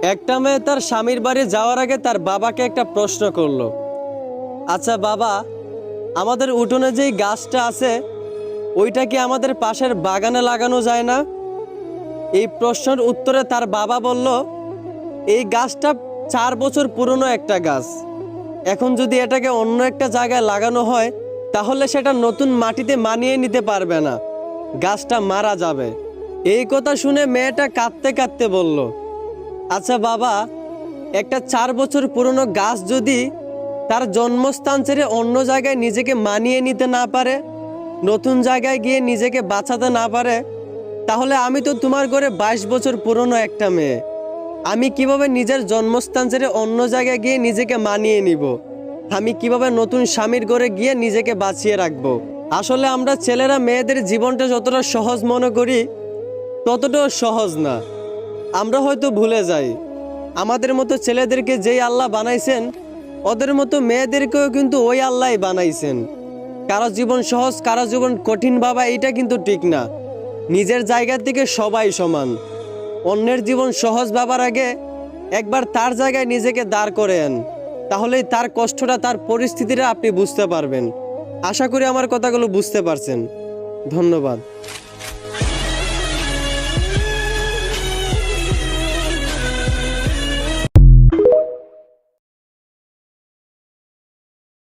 একটা মেয়ে তার স্বামীর বাড়ি যাওয়ার আগে তার বাবাকে একটা প্রশ্ন করলো, আচ্ছা বাবা, আমাদের উঠোনে যেই গাছটা আছে ওইটা কি আমাদের পাশের বাগানে লাগানো যায় না? এই প্রশ্নের উত্তরে তার বাবা বলল, এই গাছটা 4 বছর পুরনো একটা গাছ। এখন যদি এটাকে অন্য একটা জায়গায় লাগানো হয় তাহলে সেটা নতুন মাটিতে মানিয়ে নিতে পারবে না, গাছটা মারা যাবে। এই কথা শুনে মেয়েটা কাঁদতে কাঁদতে বলল, আচ্ছা বাবা, একটা 4 বছর পুরনো গাছ যদি তার জন্মস্থান ছেড়ে অন্য জায়গায় নিজেকে মানিয়ে নিতে না পারে, নতুন জায়গায় গিয়ে নিজেকে বাঁচাতে না পারে, তাহলে আমি তো তোমার ঘরে 22 বছর পুরনো একটা মেয়ে। আমি কিভাবে নিজের জন্মস্থান ছেড়ে অন্য জায়গায় গিয়ে নিজেকে মানিয়ে নিব? আমি কিভাবে নতুন স্বামীর ঘরে গিয়ে নিজেকে বাঁচিয়ে রাখবো? আসলে আমরা ছেলেরা মেয়েদের জীবনটা যতটা সহজ মনে করি ততটাও সহজ না। আমরা হয়তো ভুলে যাই আমাদের মতো ছেলেদেরকে যেই আল্লাহ বানাইছেন ওদের মতো মেয়েদেরকেও কিন্তু ওই আল্লাহই বানাইছেন। কারো জীবন সহজ কারো জীবন কঠিন বাবা, এটা কিন্তু ঠিক না। নিজের জায়গা থেকে সবাই সমান। অন্যের জীবন সহজ ভাবার আগে একবার তার জায়গায় নিজেকে দাঁড় করেন, তাহলেই তার কষ্টটা তার পরিস্থিতিটা আপনি বুঝতে পারবেন। আশা করি আমার কথাগুলো বুঝতে পারছেন। ধন্যবাদ।